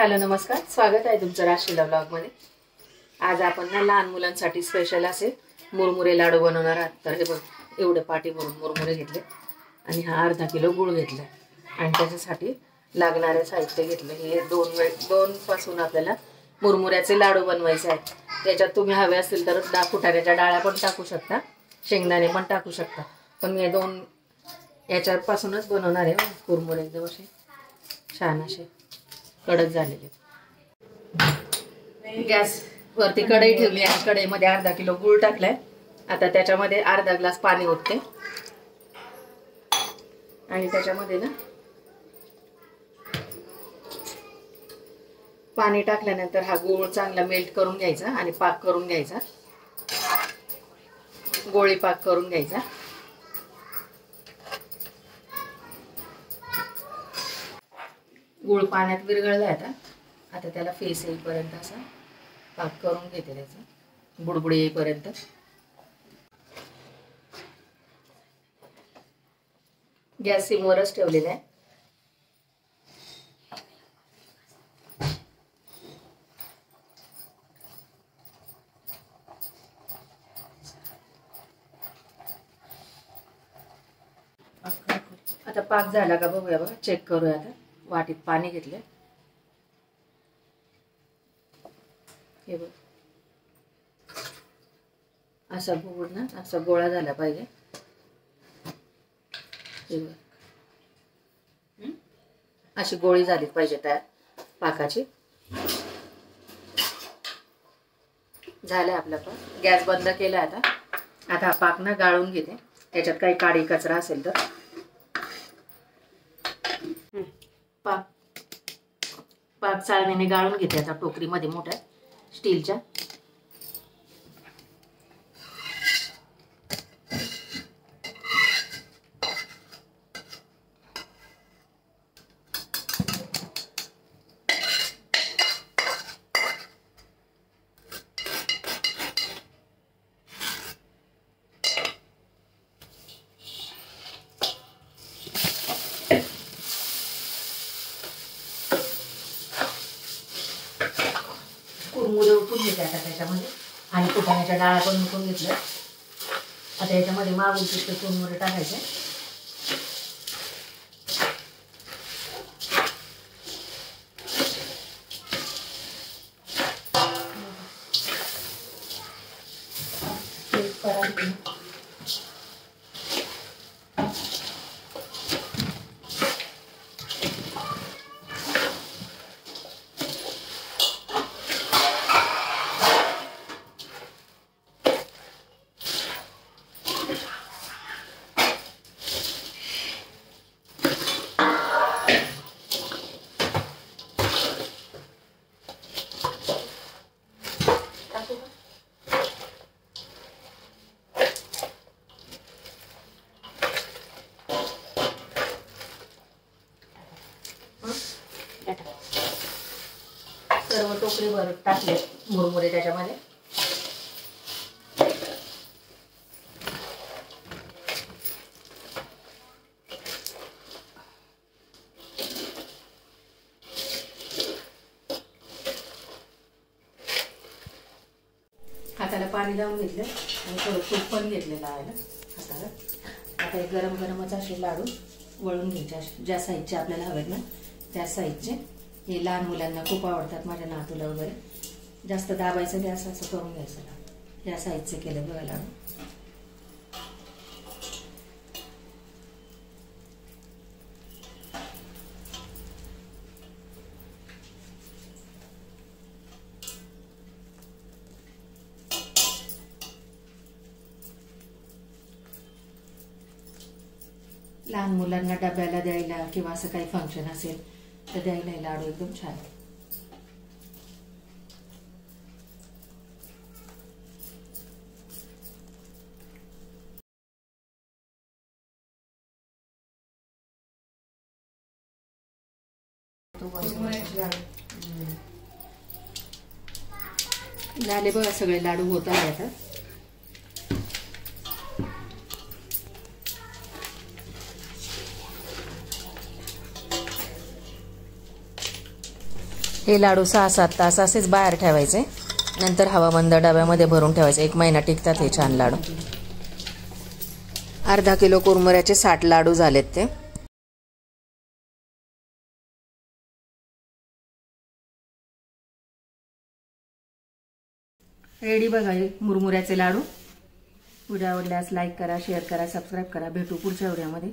Hello नमस्कार, स्वागत आहे तुमचं राशीला ब्लॉगमध्ये। आज आपण ना लहान मुलांसाठी स्पेशल असे मुरमुरे लाडू बनवणार आहोत। तर हे बघ, एवढे पाटी भरून मुरमुरे घेतले आणि हा अर्धा किलो गूळ घेतला आणि त्याच्यासाठी लागणारे साहित्य घेतले। हे दोन पासून आपल्याला मुरमुऱ्याचे लाडू बनवायचे आहेत। त्याच्यात तुम्ही हवे असतील तर फुटाण्याच्या डाळ्या पण टाकू शकता, शेंगदाणे पण टाकू शकता, पण मी दोन याच्यापासूनच बनवणार आहे। मुरमुरे एकदम असे छान असे कडक झालेले। गॅस वरती कढई ठेवली आणि कढईमध्ये अर्धा किलो गूळ टाकलाय। आता त्याच्यामध्ये अर्धा ग्लास पाणी ओतते आणि त्याच्यामध्ये ना पाणी टाकल्यानंतर हा गूळ चांगला मेल्ट करून घ्यायचा आणि पाक करून घ्यायचा, गोळी पाक करून घ्यायचा। गूळ पाण्यात विरघळलाय आता त्याला फेस येईपर्यंत असा पाक करून घेते, त्याचा बुडबुडी येईपर्यंत। गॅस सिमवरच ठेवलेला आहे। आता पाक झाला का बघूया, बघा चेक करूया। आता वाटीत पाणी घेतले, हे बघ असा गूळ ना असा गोळा झाला पाहिजे। हे बघ अशी गोळी झाली पाहिजे तयार पाकाची। झालं आपला पाक, गॅस बंद केला। आता हा पाक ना गाळून घेते, त्याच्यात काही काडी कचरा असेल तर। पाक चाळणीने गाळून घेते आता टोकरीमध्ये, मोठ्या स्टीलच्या। मुरमुरे उठून घेते आता त्याच्यामध्ये, आणि फुटाण्याच्या डाळ्या पण उठून घेतल्या। आता याच्यामध्ये मागून तिथे मुरमुरे टाकायचे। सर्व टोकरीवर टाकले मुरमुरे त्याच्यामध्ये। हाताला पाणी लावून घेतलं आणि थोडं तूप पण घेतलेलं आहे हाताला। आता हे गरम गरमच असे लाडू वळून घ्यायचे, ज्या साईजचे आपल्याला हवेत ना त्या साईजचे। हे लहान मुलांना खूप आवडतात, माझ्या नातूला वगैरे। जास्त दाबायचं गॅस असं करून घ्यायचं। या साईजचे केले बघा लाडू। लहान मुलांना डब्याला द्यायला किंवा असं काही फंक्शन असेल तर द्यायला लाडू एकदम छान। झाले बघा, सगळे लाडू होत आहे आता। हे लाडू 6-7 तास असेच बाहेर ठेवायचे, नंतर हवाबंद डब्यामध्ये भरून ठेवायचे. 1 महिना टिकतात हे छान लाडू. अर्धा किलो कुरमुऱ्याचे 60 लाडू झालेत ते. रेडी बघा हे मुरमुऱ्याचे लाडू. व्हिडिओ आवडल्यास लाईक करा, शेअर करा, सबस्क्राईब करा. भेटू पुढच्या व्हिडिओमध्ये.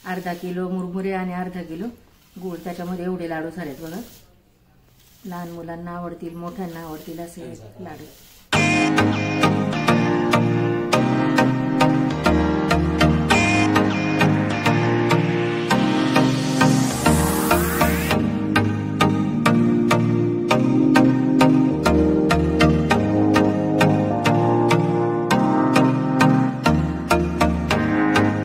अर्धा किलो मुरमुरे आणि अर्धा किलो गूळ, त्याच्यामध्ये एवढे लाडू झालेत बघा. लहान मुलांना आवडतील, मोठ्यांना आवडतील असे लाडू.